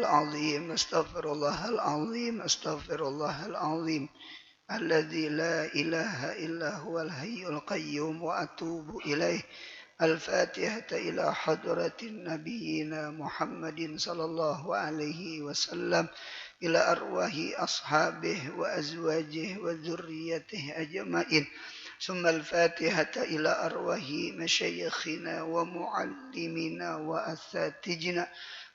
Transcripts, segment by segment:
العظيم أستغفر الله العظيم أستغفر الله العظيم الذي لا إله إلا هو الحي القيوم وأتوب إليه. الفاتحة إلى حضرة نبينا محمد صلى الله عليه وسلم إلى أرواح أصحابه وأزواجه وذريته أجمعين. ثم الفاتحة إلى أرواح مشايخنا ومعلمنا وأساتذتنا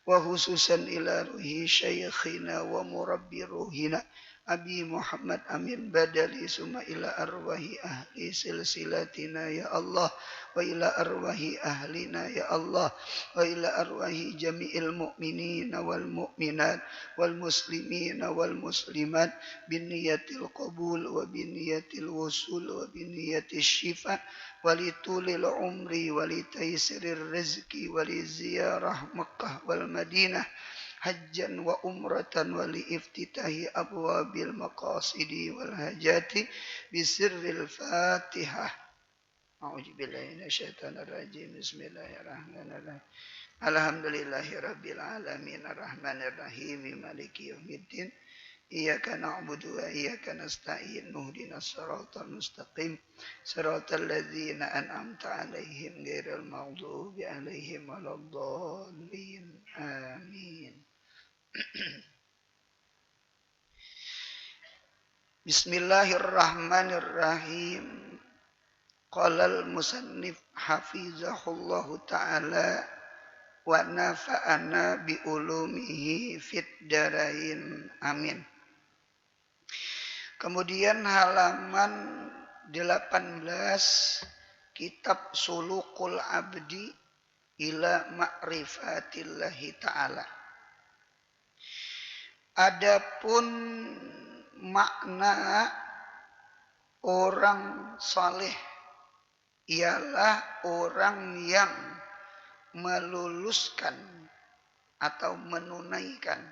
وخصوصا إلى روح شيخنا ومربي روحنا أبي محمد أمين بدلي. ثم إلى أرواح أهل سلسلتنا يا الله وإلى أرواح أهلنا يا الله وإلى أرواح جميع المؤمنين والمؤمنات والمسلمين والمسلمات بنية القبول وبنية الوصول وبنية الشفاء ولطول العمر ولتيسير الرزق ولزيارة مكة والمدينة حجا وأمرة ولإفتتاح أبواب المقاصد والهجات بسر الفاتحة. أعوذ بالله من الشيطان الرجيم. بسم الله الرحمن الرحيم. الحمد لله رب العالمين الرحمن الرحيم مالك يوم الدين إياك نعبد وإياك نستعين اهدنا الصراط المستقيم صراط الذين أنعمت عليهم غير المغضوب عليهم ولا الضالين آمين. Bismillahirrahmanirrahim. Qala al-musannif hafizahullahu ta'ala wa nafa'ana bi ulumihi fid darain amin. Kemudian halaman 18 kitab Sulukul Abdi ila ma'rifatillahi ta'ala. Adapun makna orang saleh ialah orang yang meluluskan atau menunaikan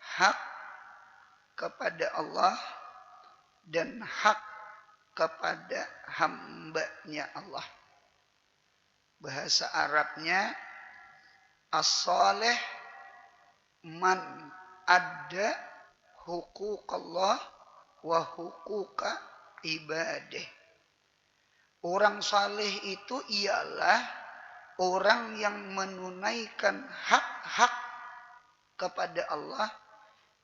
hak kepada Allah dan hak kepada hamba-Nya Allah. Bahasa Arabnya as-saleh man adda huquqallah wa huquqa ibadah. Orang saleh itu ialah orang yang menunaikan hak-hak kepada Allah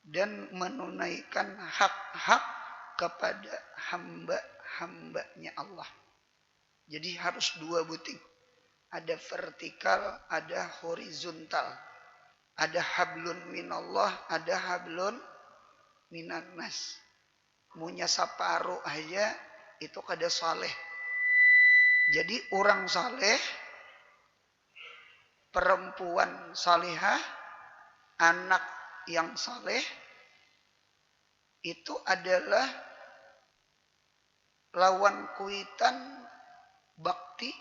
dan menunaikan hak-hak kepada hamba-hambanya Allah. Jadi harus dua buting. Ada vertikal, ada horizontal. Ada hablun minallah, ada hablun minannas. Munya saparu aja itu kada saleh. Jadi orang saleh, perempuan salihah, anak yang saleh itu adalah lawan kuitan bakti,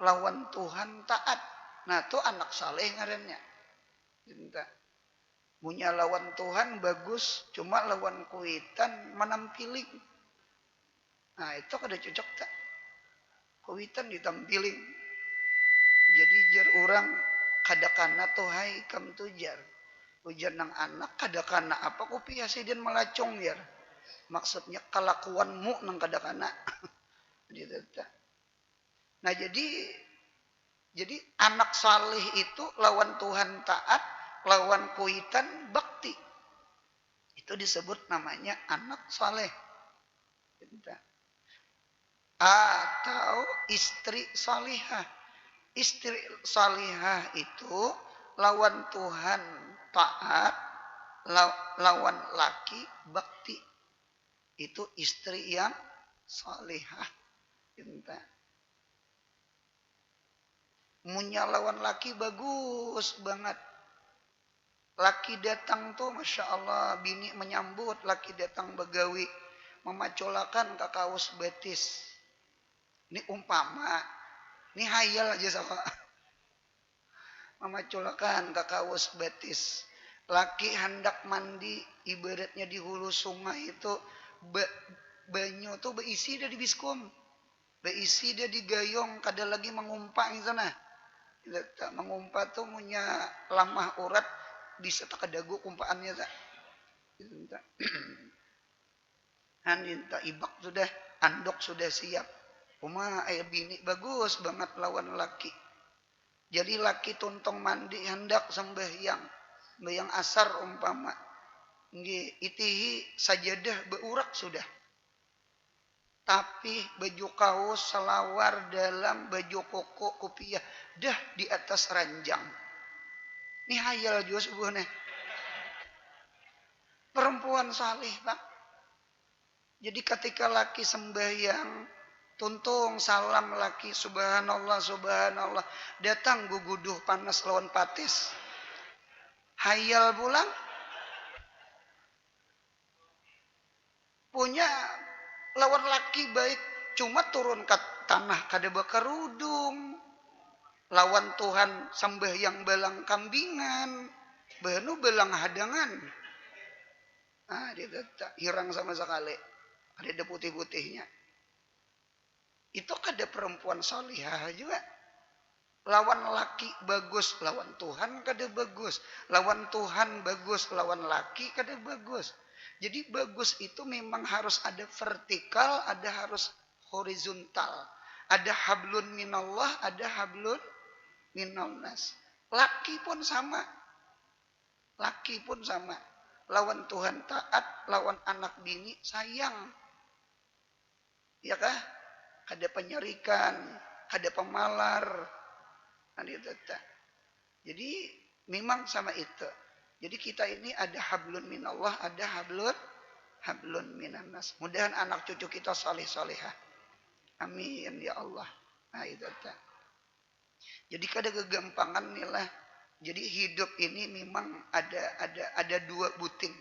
lawan Tuhan taat. Nah, itu anak saleh ngarannya. Punya lawan Tuhan bagus, cuma lawan kuitan menampiling. Nah, itu kada cocok tak? Kuitan ditampiling. Jadi jar orang kadakana tuh hai kam tujar. Ujar nang anak kadakana apa ku piasiden melacong jar. Maksudnya kelakuanmu nang kadakana. Nah, jadi anak saleh itu lawan Tuhan taat, lawan kuitan bakti. Itu disebut namanya anak saleh. Atau istri salihah. Istri salihah itu lawan Tuhan taat, lawan laki bakti. Itu istri yang salihah. Munya lawan laki bagus banget. Laki datang tuh Masya Allah, bini menyambut, laki datang begawi, memacolakan ke kaos betis. Ini umpama, ini hayal aja sama. Memacolakan ke kaos betis. Laki hendak mandi, ibaratnya di hulu sungai itu, banyu tuh beisi dia di biskum. Beisi dia di gayong, kada lagi mengumpat di sana. Mengumpat tuh punya lamah urat, bisa tak kadagu kumpaannya tak. Itu tak. Anita ibak sudah, andok sudah siap. Uma air bini bagus banget lawan laki. Jadi laki tuntong mandi hendak sembahyang. Sembahyang asar umpama. Nggih, itihi sajadah beurak sudah. Tapi baju kaos, selawar dalam, baju koko, kopiah dah di atas ranjang. Ini hayal juga sebuahnya. Perempuan saleh, Pak. Jadi ketika laki sembahyang, tuntung salam laki subhanallah subhanallah, datang guguduh panas lawan patis. Hayal pulang punya lawan laki baik, cuma turun ke tanah kada bakar rudung. Lawan Tuhan sembahyang belang kambingan, bahnu belang hadangan. Ah, dia tetap hirang sama sekali. Ada putih-putihnya. Itu kada perempuan salihah juga. Lawan laki bagus, lawan Tuhan kada bagus. Lawan Tuhan bagus, lawan laki kada bagus. Jadi bagus itu memang harus ada vertikal, ada harus horizontal. Ada hablun minallah, ada hablun minannas. Laki pun sama. Laki pun sama. Lawan Tuhan taat, lawan anak bini sayang. Ya kah? Ada penyerikan, ada pemalar. Jadi memang sama itu. Jadi kita ini ada hablun minallah, ada hablun minannas. Mudahan anak cucu kita saleh-salehah. Amin ya Allah. Nah itu. Jadi kada kegampangan nih lah. Jadi hidup ini memang ada dua buting.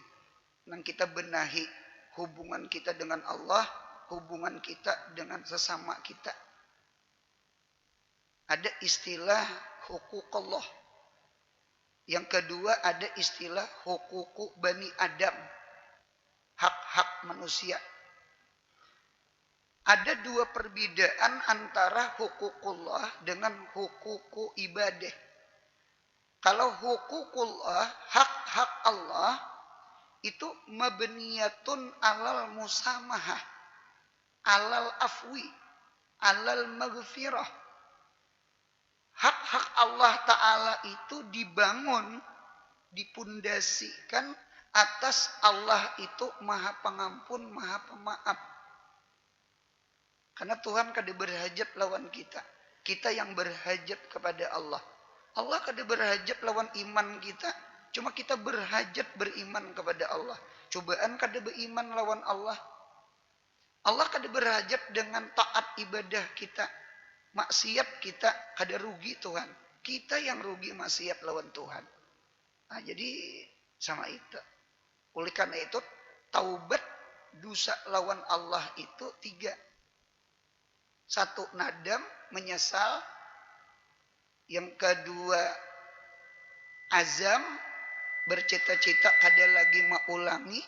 Yang kita benahi hubungan kita dengan Allah, hubungan kita dengan sesama kita. Ada istilah hukukullah. Yang kedua ada istilah hukuku bani Adam. Hak-hak manusia. Ada dua perbedaan antara hukukullah dengan hukuku ibadah. Kalau hukukullah, hak-hak Allah, itu mabniyatun alal musamahah, alal afwi, alal maghfirah. Hak-hak Allah Ta'ala itu dibangun, dipundasikan atas Allah itu maha pengampun, maha pemaaf. Karena Tuhan kada berhajat lawan kita. Kita yang berhajat kepada Allah. Allah kada berhajat lawan iman kita. Cuma kita berhajat beriman kepada Allah. Cobaan kada beriman lawan Allah. Allah kada berhajat dengan taat ibadah kita. Maksiat kita kada rugi Tuhan. Kita yang rugi maksiat lawan Tuhan. Nah, jadi sama itu. Oleh karena itu taubat dosa lawan Allah itu 3. 1 nadam, menyesal. Yang kedua azam, bercita-cita kada lagi maulangi,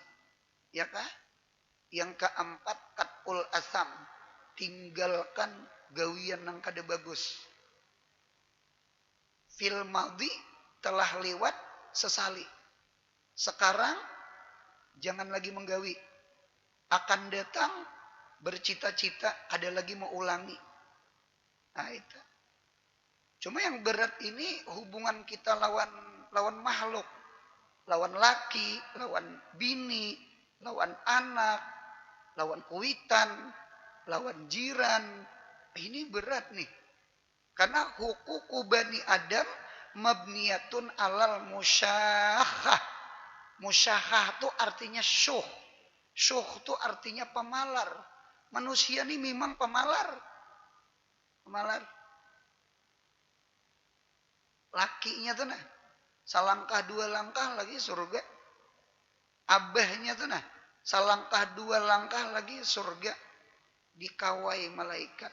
ya kah? Yang keempat katul asam, tinggalkan gawian yang kada bagus. Fil madhi telah lewat, sesali. Sekarang jangan lagi menggawi. Akan datang bercita-cita ada lagi mau ulangi. Nah itu. Cuma yang berat ini hubungan kita lawan makhluk. Lawan laki, lawan bini, lawan anak, lawan kuitan, lawan jiran. Ini berat nih. Karena hukuku bani Adam mabniyatun alal musyahah. Musyahah itu artinya syuh. Syuh itu artinya pemalar. Manusia ini memang pemalar. Pemalar. Lakinya tuh nah. Salangkah 2 langkah lagi surga. Abahnya tuh nah. Salangkah 2 langkah lagi surga. Dikawai malaikat.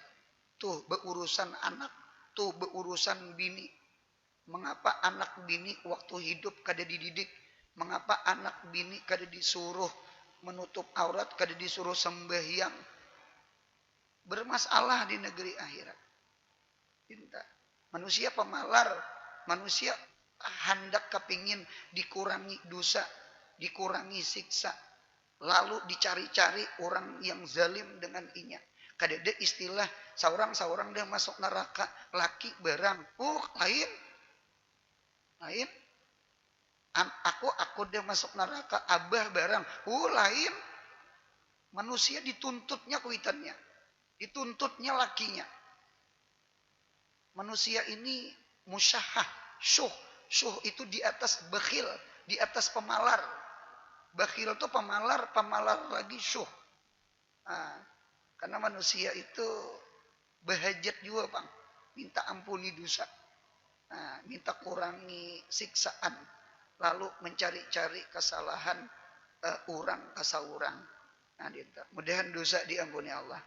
Tuh berurusan anak. Tuh berurusan bini. Mengapa anak bini waktu hidup kada dididik? Mengapa anak bini kada disuruh menutup aurat, kada disuruh sembahyang? Bermasalah di negeri akhirat. Manusia pemalar, manusia hendak kepingin dikurangi dosa, dikurangi siksa, lalu dicari-cari orang yang zalim dengan inya. Kadada istilah saurang dia masuk neraka laki barang. Lain. Lain. Aku dia masuk neraka abah barang. Lain. Manusia dituntutnya kuitannya. Dituntutnya lakinya. Manusia ini musyahah, syuh. Syuh itu di atas bakhil, di atas pemalar. Bakhil itu pemalar, pemalar lagi syuh. Nah, karena manusia itu bahajat juga, Bang. Minta ampuni dosa. Nah, minta kurangi siksaan. Lalu mencari-cari kesalahan orang kasaurang. Nah, mudahan dosa diampuni Allah.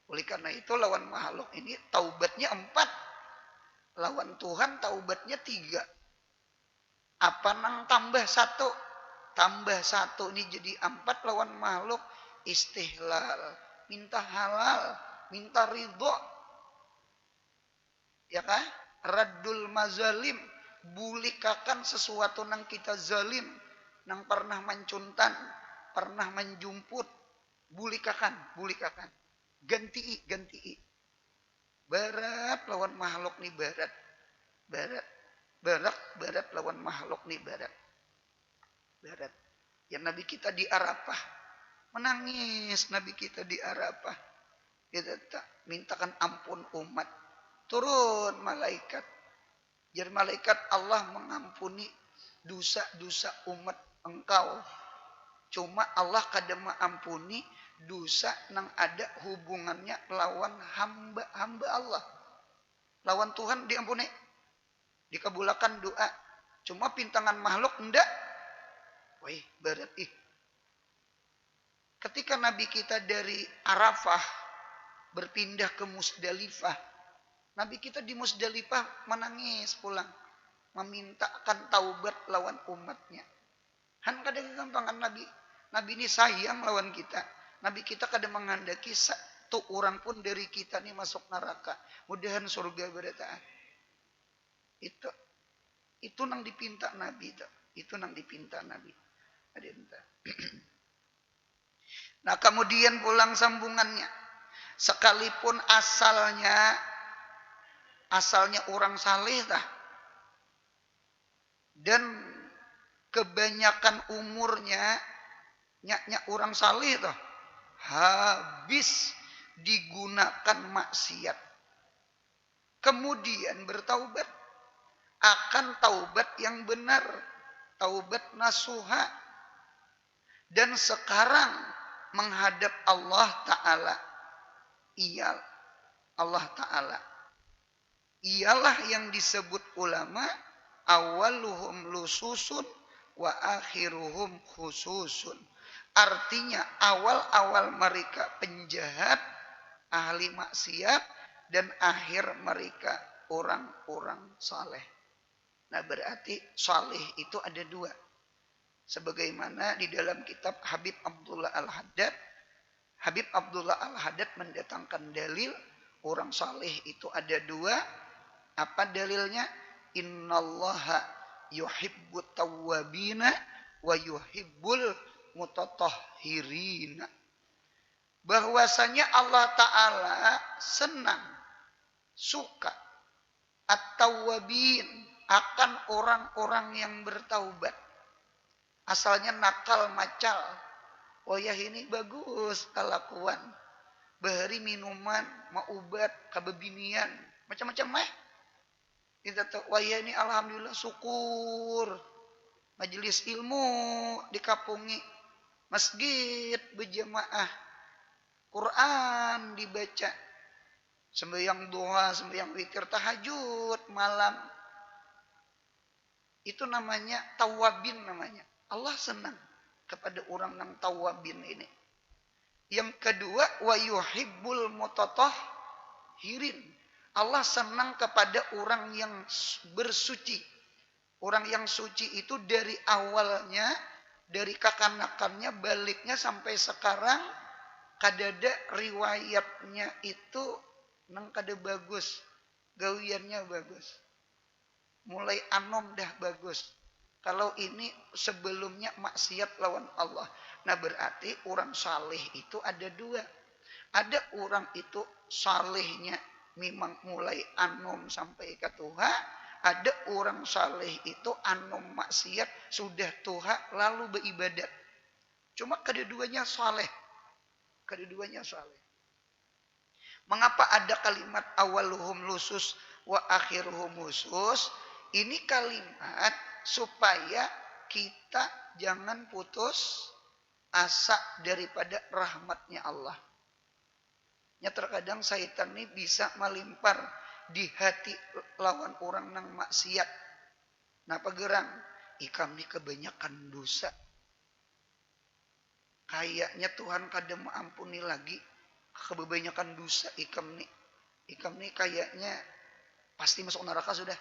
Oleh karena itu lawan makhluk ini taubatnya 4. Lawan Tuhan taubatnya 3. Apa nang tambah 1? Tambah 1 ini jadi 4 lawan makhluk. Istihlal. Minta halal. Minta ridho. Ya kan? Raddul mazalim. Bulikakan sesuatu nang kita zalim. Nang pernah mencuntan. Pernah menjumput. Bulikakan. Ganti. Barat lawan makhluk nih barat. Barat lawan makhluk nih barat. Ya Nabi kita di Arafah. Menangis Nabi kita di Arafah. Kita mintakan ampun umat. Turun malaikat. Jadi malaikat Allah mengampuni dosa-dosa umat engkau. Cuma Allah kadang mengampuni dosa nang ada hubungannya lawan hamba Allah. Lawan Tuhan diampuni. Dikabulakan doa. Cuma pintangan makhluk enggak. Wih, berat ih. Ketika Nabi kita dari Arafah berpindah ke Musdalifah. Nabi kita di Musdalifah menangis pulang. Memintakan taubat lawan umatnya. Han kadang gampangan Nabi. Nabi ini sayang lawan kita. Nabi kita kadang menghendaki satu orang pun dari kita nih masuk neraka. Mudahan surga berataan. Itu nang dipinta Nabi. Itu nang dipinta Nabi. Nah kemudian pulang sambungannya. Sekalipun asalnya orang saleh dah. Dan kebanyakan umurnya nyak orang saleh dah. Habis digunakan maksiat. Kemudian bertaubat. Akan taubat yang benar. Taubat nasuha. Dan sekarang menghadap Allah Ta'ala. Allah Ta'ala. Ialah yang disebut ulama. Awaluhum lususun wa akhiruhum khususun. Artinya awal-awal mereka penjahat, ahli maksiat, dan akhir mereka orang-orang saleh. Nah berarti saleh itu ada 2. Sebagaimana di dalam kitab Habib Abdullah Al-Haddad. Habib Abdullah Al-Haddad mendatangkan dalil orang saleh itu ada 2. Apa dalilnya? Innallaha yuhibbut tawwabina wa yuhibbul mutatahhirina. Bahwasanya Allah Ta'ala senang, suka at-tawwabin akan orang-orang yang bertaubat. Asalnya nakal macal. Oh ya ini bagus kelakuan. Bahari minuman, maubat, kabebinian, macam-macam mah. Kita tahu, wah ya ini alhamdulillah syukur. Majelis ilmu dikapungi. Masjid berjamaah. Quran dibaca. Sembahyang duha, sembahyang witir, tahajud, malam. Itu namanya tawabin namanya. Allah senang kepada orang yang tawabin ini. Yang kedua, wa yuhibbul mutatahhirin. Allah senang kepada orang yang bersuci. Orang yang suci itu dari awalnya, dari kakanakannya, baliknya sampai sekarang, kadada riwayatnya itu nang kada bagus. Gawiannya bagus. mulai anom dah bagus. Kalau ini sebelumnya maksiat lawan Allah. Nah berarti orang saleh itu ada dua. Ada orang itu salehnya memang mulai anom sampai ke Tuhan. Ada orang saleh itu anom maksiat sudah Tuhan lalu beribadat. Cuma kedua-duanya saleh. Kedua-duanya saleh. Mengapa ada kalimat awaluhum lusus wa akhiruhum lusus? Ini kalimat supaya kita jangan putus asa daripada rahmatnya Allah. Ya terkadang syaitan ini bisa melimpar di hati lawan orang nang maksiat. Napa gerang? Ikam ini kebanyakan dosa. Kayaknya Tuhan kadang mengampuni lagi. Kebanyakan dosa ikam nih kayaknya pasti masuk neraka sudah.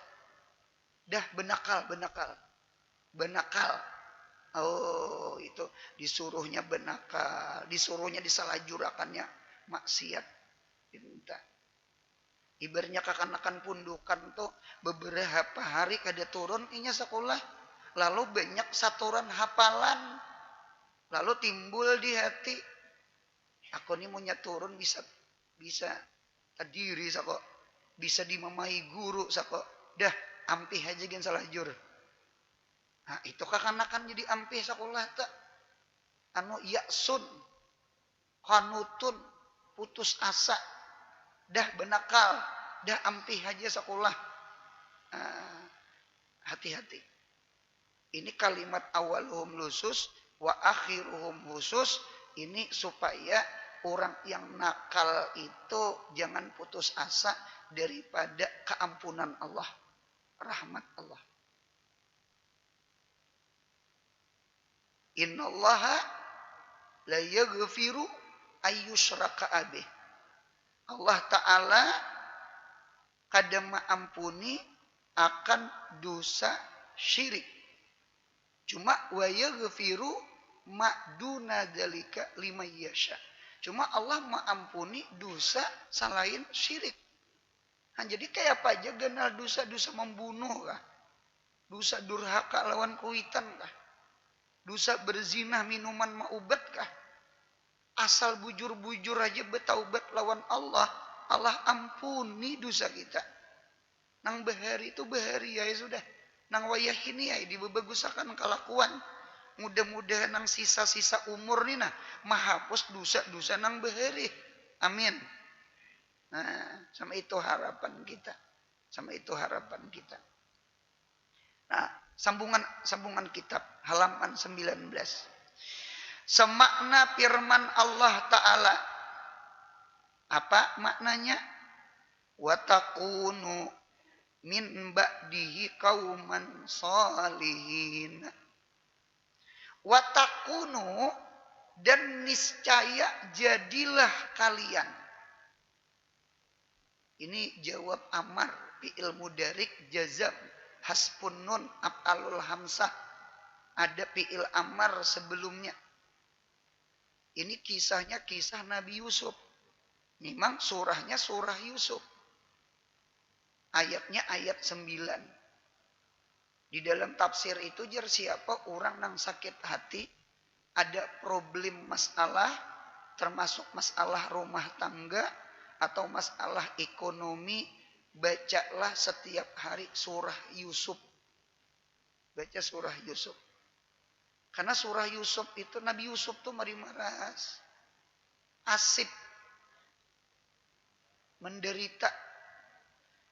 Dah benakal. Oh itu disuruhnya benakal, disuruhnya disalahjurakannya maksiat. Minta. Ibaratnya kakanakan pundukan tuh beberapa hari kada turun inya sekolah, lalu banyak saturan hafalan, lalu timbul di hati. Aku ini maunya turun bisa terdiri sako, bisa dimamai guru sako. Dah ampih aja gen salah jur. Nah itu kakanakan jadi ampih sekolah tak. Anu yaksun, kanutun, putus asa, dah benakal, dah ampih aja sekolah. Hati-hati. Ini kalimat awaluhum lusus wa akhiruhum khusus. Ini supaya orang yang nakal itu jangan putus asa daripada keampunan Allah, rahmat Allah. Innallaha la yaghfiru ayyushraka bih. Allah Ta'ala kadang mengampuni akan dosa syirik. Cuma wa yaghfiru ma'duna dzalika liman yasha. Cuma Allah mengampuni dosa selain syirik. Nah, jadi kayak apa aja kenal dosa-dosa membunuh kah? Dosa durhaka lawan kuitan kah? Dosa berzina minuman maubat kah? Asal bujur-bujur aja betaubat lawan Allah, Allah ampuni dosa kita. Nang bahari itu bahari ya sudah. Nang wayah ini ya dibebagusakan kelakuan. Mudah-mudahan nang sisa-sisa umur ni nah menghapus dosa-dosa nang bahari. Amin. Nah, sama itu harapan kita. Nah, sambungan kitab halaman 19. Semakna firman Allah Ta'ala. Apa maknanya? Wa takunu min ba'dihi qauman shalihin. Wa takunu dan niscaya jadilah kalian. Ini jawab amar fi'il mudarik jazam hasbun nun af'alul hamsah. Ada fi'il amar sebelumnya. Ini kisahnya kisah Nabi Yusuf. Memang surahnya surah Yusuf. Ayatnya ayat 9. Di dalam tafsir itu jar siapa orang yang sakit hati, ada problem masalah, termasuk masalah rumah tangga atau masalah ekonomi, bacalah setiap hari surah Yusuf. Baca surah Yusuf. Karena surah Yusuf itu, Nabi Yusuf tuh marimaras. Asib. Menderita.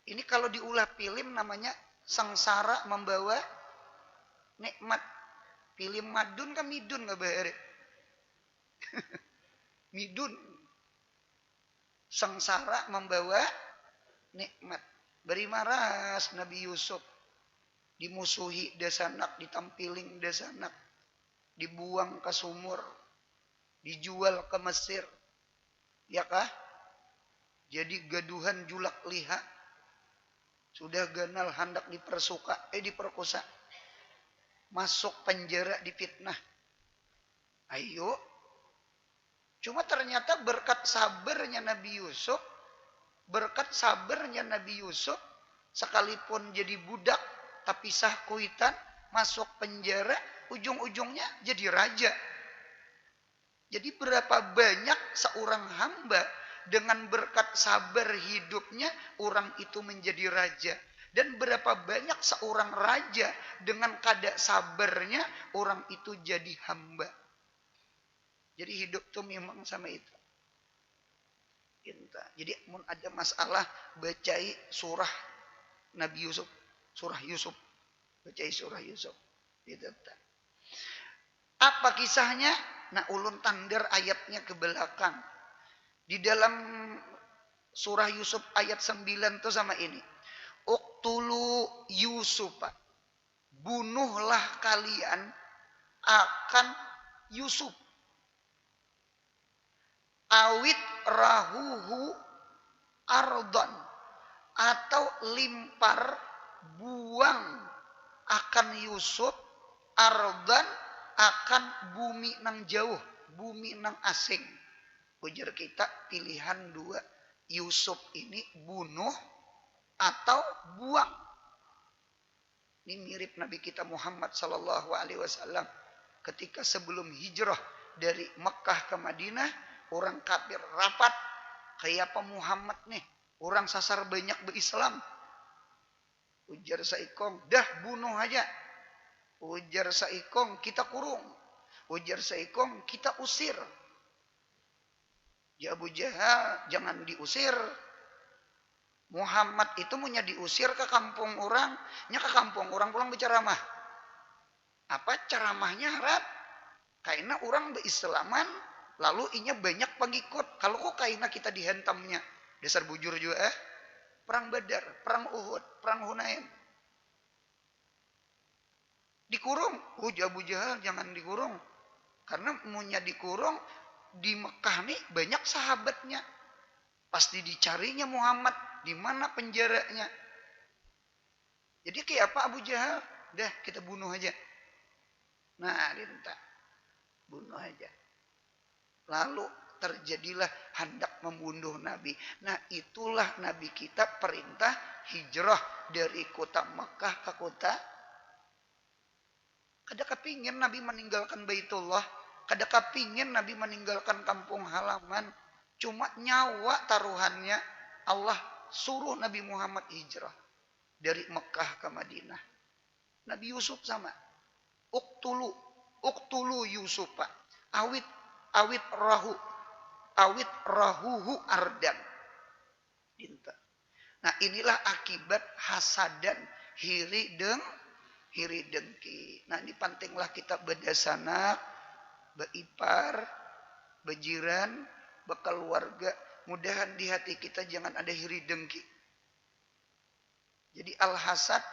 Ini kalau diulah film namanya sengsara membawa nikmat. Film madun kan midun gak bahari. Midun. Sengsara membawa nikmat. Berimaras Nabi Yusuf. Dimusuhi desanak, ditampiling desanak. Dibuang ke sumur, dijual ke Mesir, ya kah? Jadi gaduhan julak liha, sudah ganal hendak diperkosa, masuk penjara difitnah. Ayo, cuma ternyata berkat sabarnya Nabi Yusuf, sekalipun jadi budak, tapi sah kuitan, masuk penjara, ujung-ujungnya jadi raja. Jadi berapa banyak seorang hamba dengan berkat sabar hidupnya, orang itu menjadi raja. Dan berapa banyak seorang raja dengan kadar sabarnya, orang itu jadi hamba. Jadi hidup tuh memang sama itu. Jadi ada masalah bacai surah Nabi Yusuf, surah Yusuf, bacai surah Yusuf. Gitu. Apa kisahnya? Nah, ulun tandar ayatnya ke belakang. Di dalam surah Yusuf ayat 9 itu sama ini. Uqtulu Yusuf. Bunuhlah kalian akan Yusuf. Awit rahuhu ardon. Atau limpar buang akan Yusuf ardon, akan bumi nang jauh, bumi nang asing. Ujar kita pilihan dua. Yusuf ini bunuh atau buang. Ini mirip Nabi kita Muhammad sallallahu alaihi wasallam ketika sebelum hijrah dari Mekah ke Madinah, orang kafir rapat kayak apa Muhammad nih, orang sasar banyak berislam. Ujar saikong, dah bunuh aja. Ujar saikong, kita kurung. Ujar saikong, kita usir. Ya Abu Jahal, jangan diusir. Muhammad itu punya diusir ke kampung orang. Nya ke kampung orang pulang berceramah. Apa ceramahnya harap? Karena orang berislaman, lalu inya banyak pengikut. Kalau kok karena kita dihentamnya. Dasar bujur juga Perang Badar, perang Uhud, perang Hunain. Dikurung. Abu Jahal jangan dikurung. Karena maunya dikurung, di Mekah nih banyak sahabatnya. Pasti dicarinya Muhammad. Di mana penjaranya. Jadi kayak apa Abu Jahal? Dah kita bunuh aja. Nah, dinta. Bunuh aja. Lalu terjadilah hendak membunuh Nabi. Nah, itulah Nabi kita perintah hijrah dari kota Mekah ke kota. Kada kepingin Nabi meninggalkan Baitullah. Kada kepingin Nabi meninggalkan kampung halaman. Cuma nyawa taruhannya. Allah suruh Nabi Muhammad hijrah. Dari Mekah ke Madinah. Nabi Yusuf sama. Uqtulu Yusuf. Awit rahuhu ardan. Nah, inilah akibat hasadan hiri dengki. Nah, ini pentinglah kita berdasanak, beipar, bejiran, bekeluarga. Mudahan di hati kita jangan ada hiri dengki. Jadi al-hasad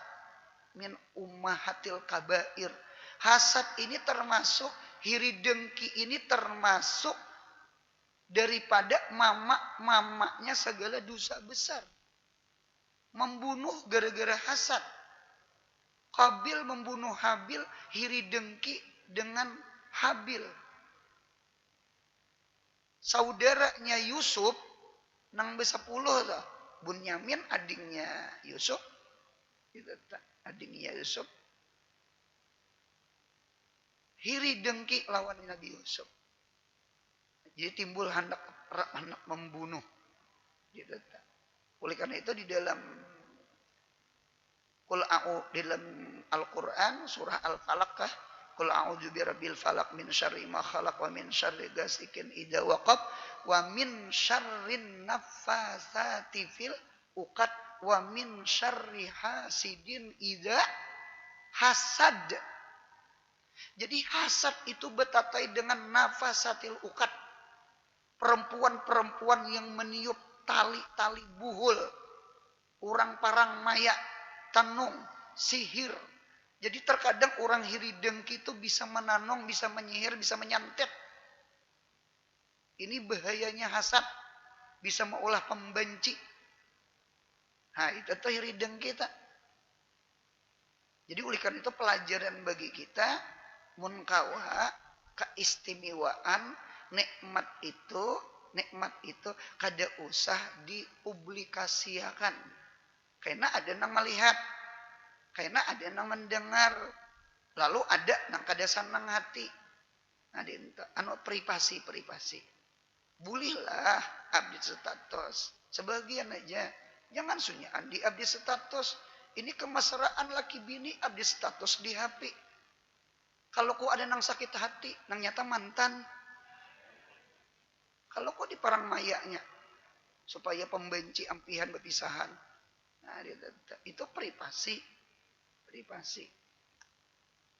min ummahatil kabair. Hasad ini termasuk, hiri dengki ini termasuk daripada mamaknya segala dosa besar. Membunuh gara-gara hasad. Qabil membunuh Habil, hiri dengki dengan Habil. Saudaranya Yusuf, nang besepuluh tuh. Bunyamin adingnya Yusuf. Adingnya Yusuf. Hiri dengki lawan Nabi Yusuf. Jadi timbul hendak membunuh. Oleh karena itu di dalam dalam Al-Quran surah Al-Falaq Qul a'udzu birabbil falaq min syarri ma khalaq wa min syarri ghasikin idza waqab wa min syarrin naffatsati fil uqad wa min syarri hasidin idza hasad. Jadi hasad itu betatai dengan nafasatil uqad. Perempuan-perempuan yang meniup tali-tali buhul. Orang parang maya, tenung, sihir. Jadi terkadang orang hiri dengki itu bisa menanong, bisa menyihir, bisa menyantet. Ini bahayanya hasad. Bisa mengolah pembenci. Nah, itu tuh hiri dengki kita. Jadi oleh karena itu pelajaran bagi kita munkawa keistimewaan nikmat itu kada usah dipublikasiakan. Karena ada yang melihat. Karena ada yang mendengar, lalu ada nang kada sanang hati. Nah, anu privasi. Bulilah update status. Sebagian aja. Jangan sunyaan di update status. Ini kemesraan laki bini update status di HP. Kalau kok ada nang sakit hati, nang nyata mantan. Kalau kok di parang mayanya, supaya pembenci ampihan berpisahan. Nah, itu privasi.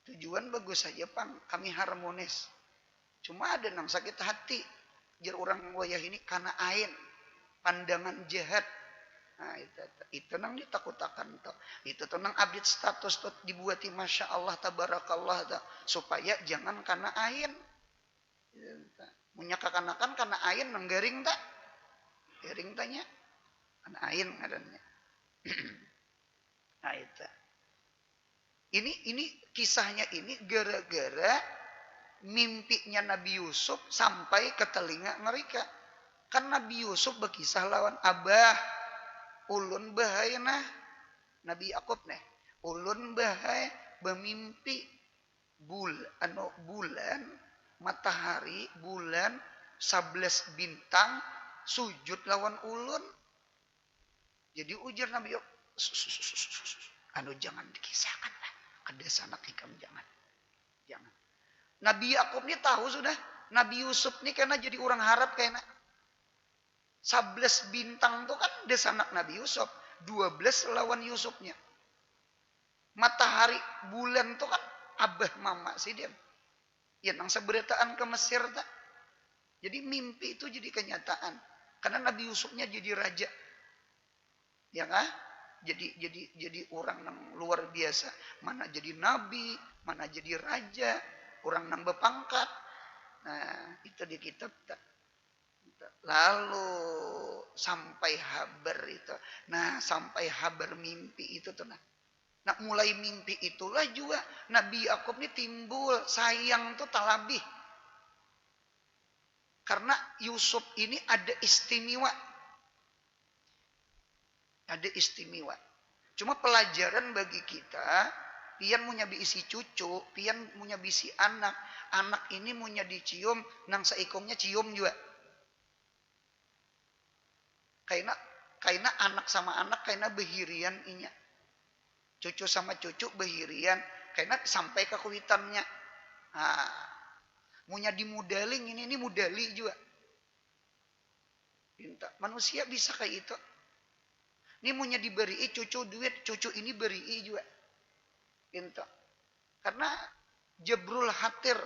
Tujuan bagus saja, Pang. Kami harmonis. Cuma ada nang sakit hati. Jar orang wayah ini karena ain. Pandangan jahat. Nah, itu nang ditakutakan. Itu nang update status tuh dibuati Masya Allah, Tabarakallah. Supaya jangan karena ain. Menyakakanakan karena ain nang garing tak? Garing tanya. Karena ain ngadanya. Nah, itu. Ini kisahnya ini gara-gara mimpinya Nabi Yusuf sampai ke telinga mereka. Kan Nabi Yusuf berkisah lawan Abah. Ulun bahaya nah. Nabi Yakub nih. Ulun bahaya bermimpi bulan, matahari, bulan, 11 bintang sujud lawan ulun. Jadi ujar Nabi Yakub, jangan dikisahkan lah. Kada sanak hikam jangan. Nabi Yakub ini tahu sudah. Nabi Yusuf ini karena jadi orang harap kayaknya. 11 bintang itu kan desanak Nabi Yusuf. 12 lawan Yusufnya. Matahari, bulan itu kan abah mama sih dia. Ya nang seberitaan ke Mesir tak. Jadi mimpi itu jadi kenyataan. Karena Nabi Yusufnya jadi raja. Ya kan? Jadi orang yang luar biasa. Mana jadi nabi, mana jadi raja, orang yang berpangkat. Nah, itu di kitab. Lalu sampai habar itu. Nah, sampai habar mimpi itu tuh. Nah, mulai mimpi itulah juga Nabi Yakub ini timbul sayang tuh talabih. Karena Yusuf ini ada istimewa. Cuma pelajaran bagi kita, pian punya bisi cucu, pian punya bisi anak. Anak ini punya dicium, nang seikongnya cium juga. Kaina anak sama anak, kaina behirian inya. Cucu sama cucu behirian, kaina sampai ke kuitannya. Nah, punya dimudaling ini mudali juga. Manusia bisa kayak itu. Ini punya diberi cucu duit, cucu ini beri juga. Gitu. Karena jebrul hatir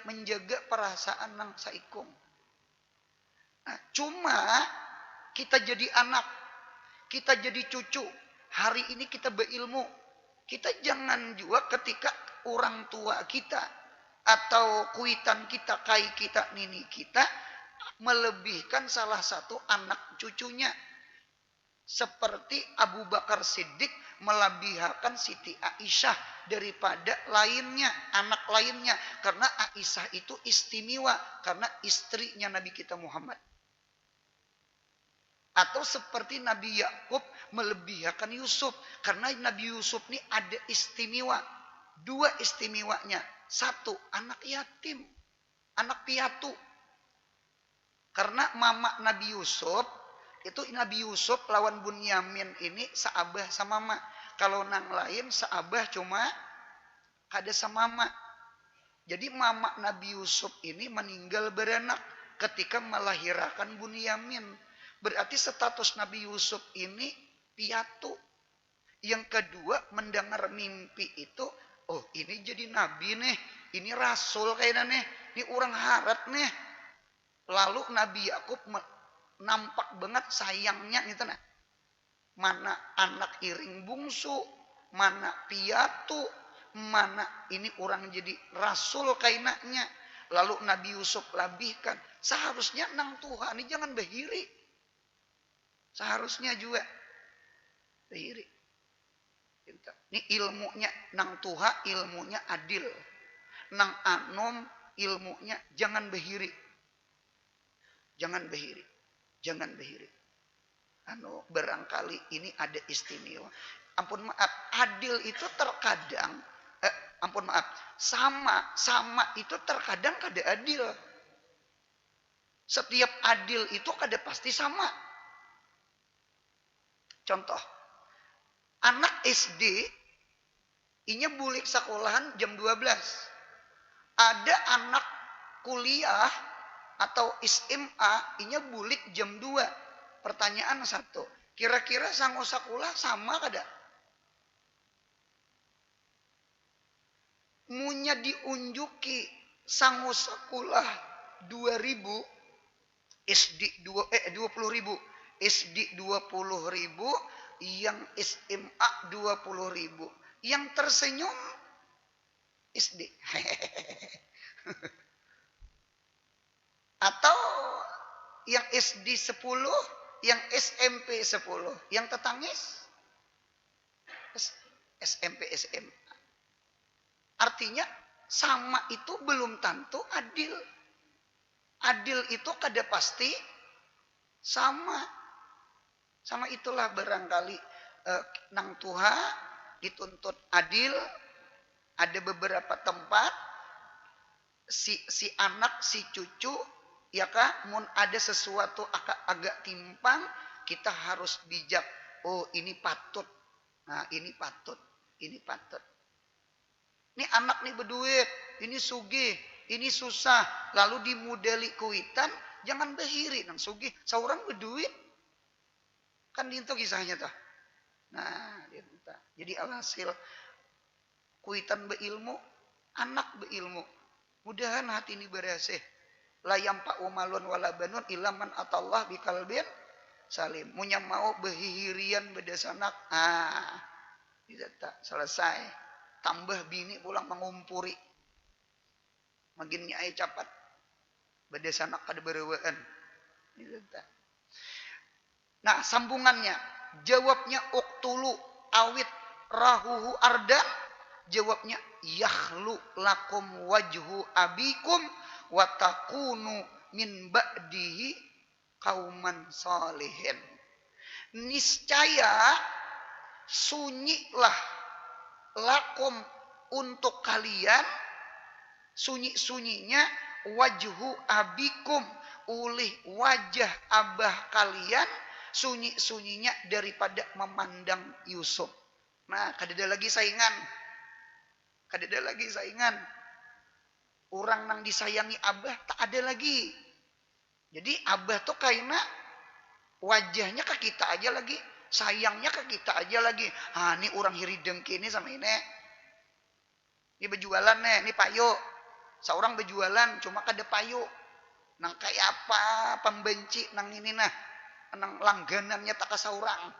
menjaga perasaan nang saikung. Nah, cuma kita jadi anak, kita jadi cucu, hari ini kita berilmu. Kita jangan juga ketika orang tua kita atau kuitan kita, kai kita, nini kita melebihkan salah satu anak cucunya. Seperti Abu Bakar Siddiq melebihkan Siti Aisyah daripada lainnya, anak lainnya. Karena Aisyah itu istimewa, karena istrinya Nabi kita Muhammad. Atau seperti Nabi Yakub melebihkan Yusuf. Karena Nabi Yusuf ini ada istimewa. 2 istimewanya. 1, anak yatim. Anak piatu. Karena mama Nabi Yusuf, itu Nabi Yusuf lawan Bunyamin ini seabah sama mama. Kalau nang lain seabah cuma kada sama mama. Jadi mama Nabi Yusuf ini meninggal beranak ketika melahirkan Bunyamin. Berarti status Nabi Yusuf ini piatu. Yang kedua, mendengar mimpi itu, oh ini jadi nabi nih, ini rasul kayaknya nih, ini orang harap nih. Lalu Nabi Yakub nampak banget sayangnya gitu nah. Mana anak iring bungsu, mana piatu, mana ini orang jadi rasul kainaknya. Lalu Nabi Yusuf labihkan, seharusnya nang Tuhan ini jangan behiri. Seharusnya juga behiri. Ini ilmunya nang Tuhan, ilmunya adil. Nang anom ilmunya jangan behiri. Jangan behiri. Barangkali ini ada istimewa. ampun maaf, adil itu terkadang, ampun maaf, sama itu terkadang kada adil. Setiap adil itu kada pasti sama. Contoh, anak SD, inya bulik sekolahan jam 12. Ada anak kuliah atau SMA, inya bulik jam 2. Pertanyaan satu, kira-kira sang sekolah sama kada? Munya diunjuki sang sekolah 2000, SD 20.000, SD 20.000, yang SMA 20.000. Yang tersenyum SD. Atau yang SD 10, yang SMP 10, yang tetangis SMP SMA. Artinya sama itu belum tentu adil. Adil itu kada pasti sama. Sama itulah barangkali nang Tuha dituntut adil. Ada beberapa tempat si anak, si cucu, ya kah, mun ada sesuatu agak timpang, kita harus bijak. Oh, ini patut. Nah, ini patut. Ini patut. Ini anak nih berduit, ini sugih, ini susah, lalu dimodeli kuitan, jangan behiri nang sugih, seorang berduit. Kan itu kisahnya tuh. Nah, jadi alhasil kuitan beilmu, anak beilmu. Mudahan hati ini berhasil. La yampa umalun wala banun ilaman atallah bikalbin salim. Munya mau behihirian bedesanak. Tidak selesai. Tambah bini pulang mengumpuri. Makin nyai capat. Bedesanak kada berewaan. Nah, sambungannya. Jawabnya uktulu awit rahuhu ardan. Jawabnya yakhlu lakum wajhu abikum wa takunu min ba'dihi kauman salihin. Niscaya sunyilah lakum untuk kalian, sunyi-sunyinya wajhu abikum, ulih wajah abah kalian, sunyi-sunyinya daripada memandang Yusuf. Nah, kadada lagi saingan. Kadada lagi saingan. Orang nang disayangi abah tak ada lagi. Jadi abah tuh kayaknya wajahnya ke kita aja lagi, sayangnya ke kita aja lagi. Ini orang hirideng kini sama ini. Ini berjualan nih, ini payo. Seorang berjualan cuma kada payo. Nang kayak apa pembenci nang ini nah. Nang langganannya tak ke seorang.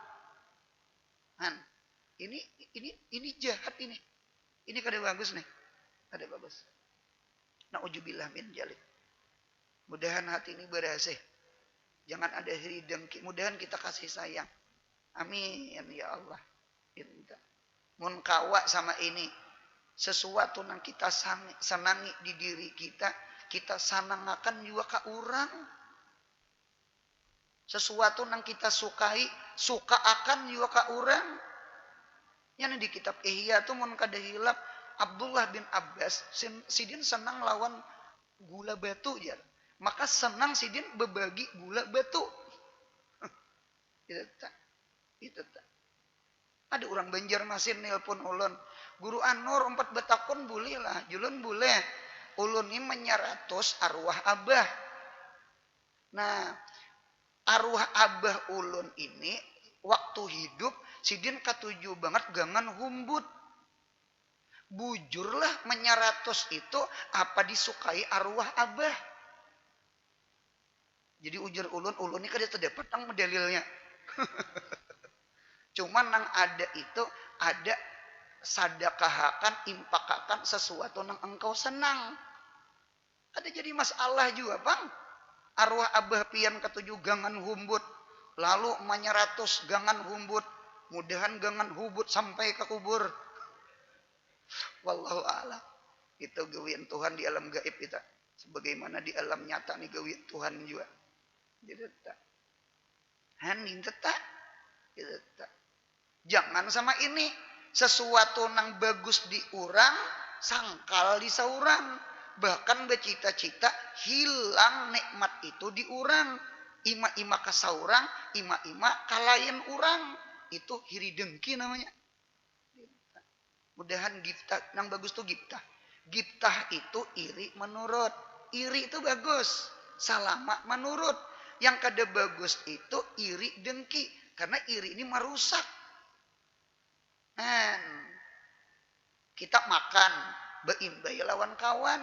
Ini jahat ini. Ini kada bagus nih. Kada bagus. Na'udzubillah min jalik. Mudahan hati ini berhasil. Jangan ada hiri dengki. Mudahan kita kasih sayang. Amin ya Allah. Mun kawa sama ini. Sesuatu yang kita senangi di diri kita. Kita sanangakan juga ke orang. Sesuatu yang kita sukai. Suka akan juga ke orang. Yang di kitab Ihya itu mun kada hilap. Abdullah bin Abbas. Sidin senang lawan gula batu ya. Maka senang sidin berbagi gula batu. Itu tak. Ada orang Banjarmasin nelpon ulun. Guru Anur 4 betakun boleh lah. Julun boleh. Ulun ini menyeratus arwah abah. Nah, arwah abah ulun ini waktu hidup sidin katuju banget gangan humbut. Bujurlah menyeratus itu apa disukai arwah abah. Jadi ujar ulun ini kada terdapat nang dalilnya. Cuman nang ada itu ada sadakahakan, impakakan sesuatu nang engkau senang. Ada jadi masalah juga, Bang. Arwah abah pian ketujuh gangan humbut, lalu menyeratus gangan humbut, mudahan gangan humbut sampai ke kubur. Wallahu a'lam. Itu gawian Tuhan di alam gaib kita. Sebagaimana di alam nyata nih gawian Tuhan juga. Jadi tak. Hanin tetap. Gitu tak. Jangan sama ini. Sesuatu nang bagus di urang, sangkal di saurang. Bahkan bercita-cita hilang nikmat itu di urang. Ima-ima ka saurang, ima-ima kalayan urang. Itu hiri dengki namanya. Mudahan giftah, nang bagus tuh giftah. Giftah itu iri menurut. Iri itu bagus. Salama menurut. Yang kada bagus itu iri dengki. Karena iri ini merusak. Kita makan. Beimbai lawan kawan.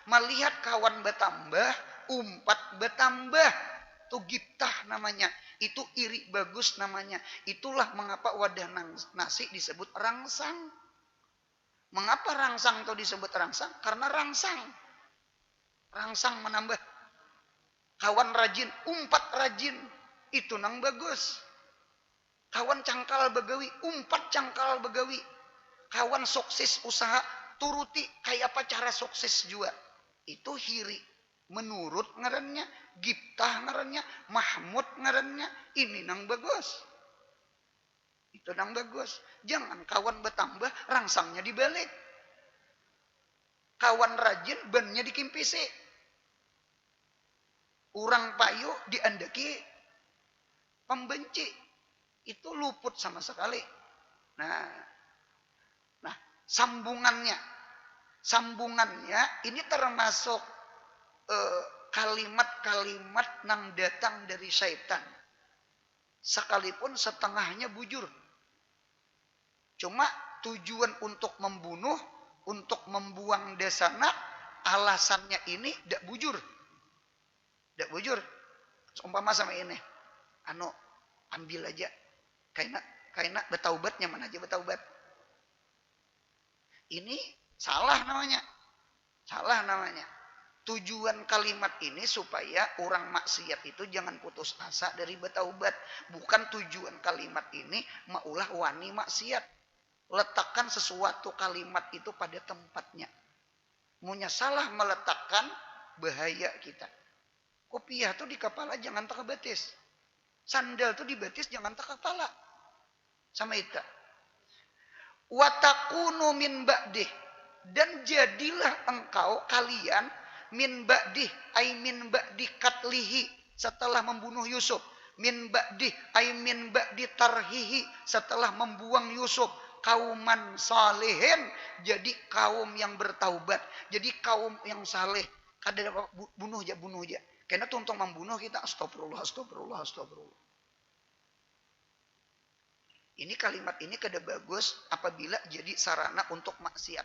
Melihat kawan bertambah. Umpat bertambah. Itu giftah namanya. Itu iri bagus namanya. Itulah mengapa wadah nasi disebut rangsang. Mengapa rangsang itu disebut rangsang? Karena rangsang. Rangsang menambah. Kawan rajin, umpat rajin. Itu nang bagus. Kawan cangkal begawi, umpat cangkal begawi. Kawan sukses usaha, turuti kayak apa cara sukses juga. Itu hiri. Menurut ngarannya, giftah ngarannya, mahmud ngarannya. Ini nang bagus. Itu nang bagus. Jangan kawan bertambah, rangsangnya dibalik. Kawan rajin, bannya dikimpisi. Urang payu diandaki pembenci. Itu luput sama sekali. Nah sambungannya ini termasuk kalimat-kalimat nang datang dari syaitan. Sekalipun setengahnya bujur. Cuma tujuan untuk membunuh, untuk membuang desana, alasannya ini tidak bujur. Tidak bujur. Umpama sama ini. Ambil aja. Kaina betaubat, nyaman aja betaubat. Ini salah namanya. Salah namanya. Tujuan kalimat ini supaya orang maksiat itu jangan putus asa dari betaubat. Bukan tujuan kalimat ini maulah wani maksiat. Letakkan sesuatu kalimat itu pada tempatnya. Munya salah meletakkan bahaya kita. Kopiah tuh di kepala jangan tak betis. Sandal tuh di betis jangan tak kepala. Sama itu. Watakunu min ba'dih. Dan jadilah engkau kalian min ba'dih. Ay min ba'di katlihi. Setelah membunuh Yusuf. Min ba'dih ay min ba'di tarhihi. Setelah membuang Yusuf. Kauman salihin. Jadi kaum yang bertaubat. Jadi kaum yang saleh. Kada bunuh aja. Karena untuk membunuh kita astagfirullah. Ini kalimat ini kada bagus apabila jadi sarana untuk maksiat.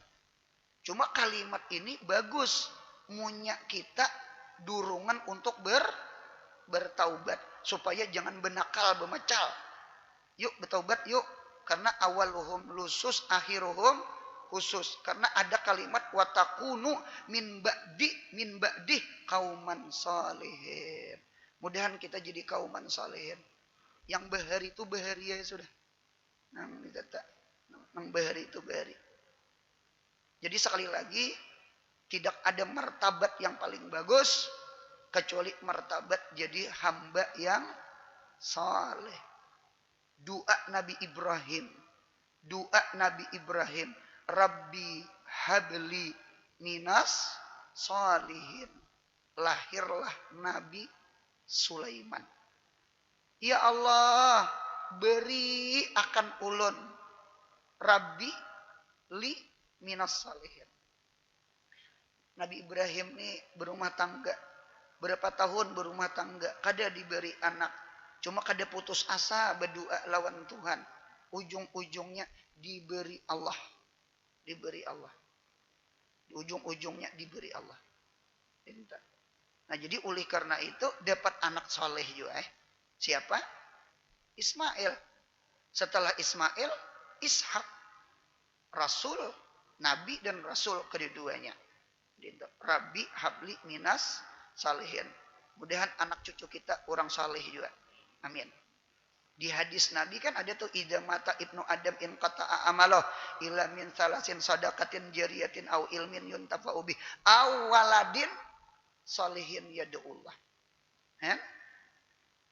Cuma kalimat ini bagus. Munya kita durungan untuk bertaubat. Supaya jangan benakal, bemecal. Yuk bertaubat yuk. Karena awaluhum lusus, akhiruhum khusus. Karena ada kalimat watakunu min ba'di kauman salihin. Mudahan kita jadi kauman salihin. Yang bahari itu bahari ya sudah. Nang bahari itu bahari. Jadi sekali lagi tidak ada martabat yang paling bagus kecuali martabat jadi hamba yang saleh. Doa Nabi Ibrahim. Rabbi habli minas salihin. Lahirlah Nabi Sulaiman. Ya Allah, beri akan ulun Rabbi li minas salihin. Nabi Ibrahim ini berumah tangga. Berapa tahun berumah tangga. Kada diberi anak. Cuma kada putus asa berdoa lawan Tuhan. Ujung-ujungnya diberi Allah. Diberi Allah. Di ujung-ujungnya diberi Allah. Nah jadi oleh karena itu dapat anak soleh juga. Siapa? Ismail. Setelah Ismail, Ishak. Rasul, Nabi dan Rasul kedua-duanya. Rabbi habli minas salihin. Mudahan anak cucu kita orang saleh juga. Amin. Di hadis Nabi kan ada tuh idza mata ibnu adam in qata'a amaloh illa min salasin sadaqatin jariyatin au ilmin yuntafa'u bih aw waladin salihin yad'ullah.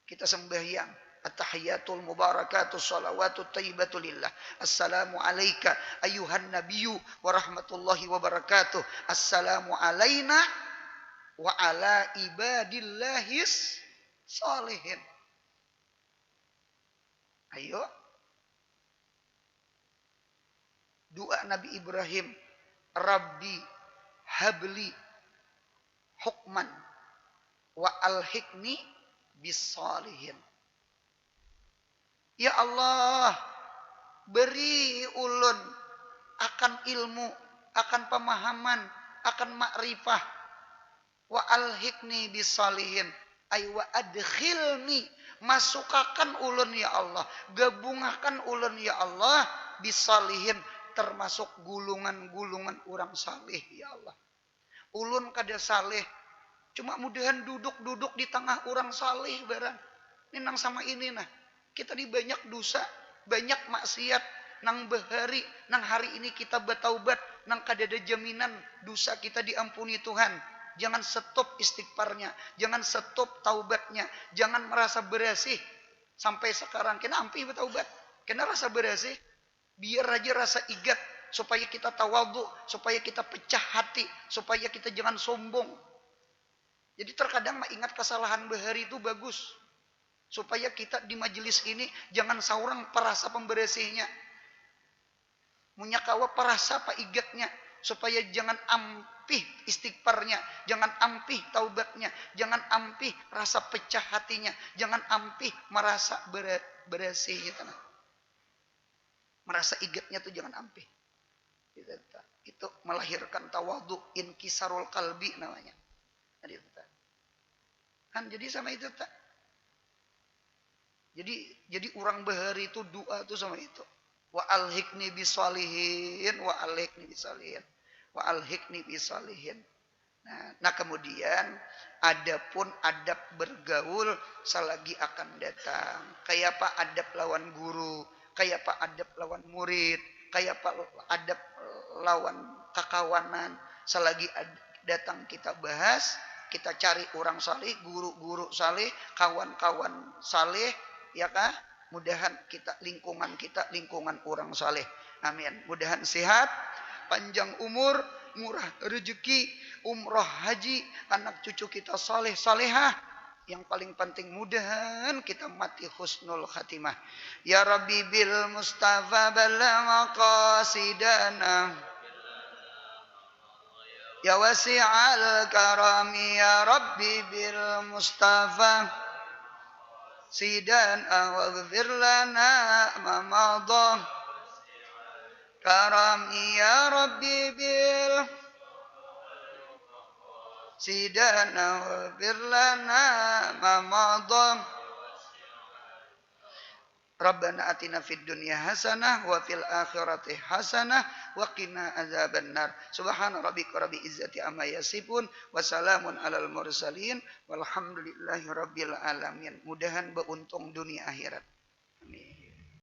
Kita sembahyang At-tahiyatul mubarakatus salawatut thayyibatu lillah. Assalamu alayka ayuhan nabiyyu wa rahmatullahi wa barakatuh. Assalamu alayna wa ala ibadillahis salihin. Ayo. Doa Nabi Ibrahim, Rabbi habli hukman wa alhiqni bis salihin. Ya Allah, beri ulun akan ilmu, akan pemahaman, akan makrifah. Wa alhiqni bis salihin. Ay wa adkhilni, masukakan ulun ya Allah, gabungakan ulun ya Allah bis salihin, termasuk gulungan-gulungan orang saleh ya Allah. Ulun kada saleh, cuma mudahan duduk-duduk di tengah orang saleh barang. Ninang sama ini nah. Kita di banyak dosa, banyak maksiat, nang bahari, nang hari ini kita bertaubat, nang kadada jaminan dosa kita diampuni Tuhan. Jangan stop istighfarnya, jangan stop taubatnya, jangan merasa berasih. Sampai sekarang kena ampih bertaubat, kena rasa berasih, biar aja rasa igat, supaya kita tawadhu, supaya kita pecah hati, supaya kita jangan sombong. Jadi terkadang ingat kesalahan bahari itu bagus. Supaya kita di majelis ini jangan seorang perasa pembersihnya. Munyakawa perasa apa igatnya. Supaya jangan ampih istighfarnya. Jangan ampih taubatnya. Jangan ampih rasa pecah hatinya. Jangan ampih merasa bersihnya. Merasa igatnya tuh jangan ampih. Itu melahirkan tawadhu, inkisarul qalbi namanya. Kan jadi sama itu tak. Jadi orang bahari itu doa itu sama itu. Wa alhiqni bisalihin, wa alhiqni bisalihin, wa alhiqni bisalihin. Nah kemudian adapun adab bergaul selagi akan datang. Kayak apa adab lawan guru, kayak apa adab lawan murid, kayak apa adab lawan kakawanan. Selagi datang kita bahas, kita cari orang saleh, guru-guru saleh, kawan-kawan saleh. Ya kah? Mudahan kita lingkungan orang saleh. Amin. Mudahan sehat, panjang umur, murah rezeki, umroh haji, anak cucu kita saleh salehah. Yang paling penting mudahan kita mati husnul khatimah. Ya Rabbi bil Mustafa balagha qasidana. Ya wasi'al karami ya Rabbi bil Mustafa Sidan waghfir lana ma madha karami ya Rabbi bil Sidan waghfir lana ma madha Rabbana atina fid dunya hasanah wa fil akhirati hasanah wa qina adzabannar. Subhana rabbika rabbil izzati amma yasifun wa salamun alal mursalin walhamdulillahi rabbil alamin. Mudahan beruntung dunia akhirat. Amin.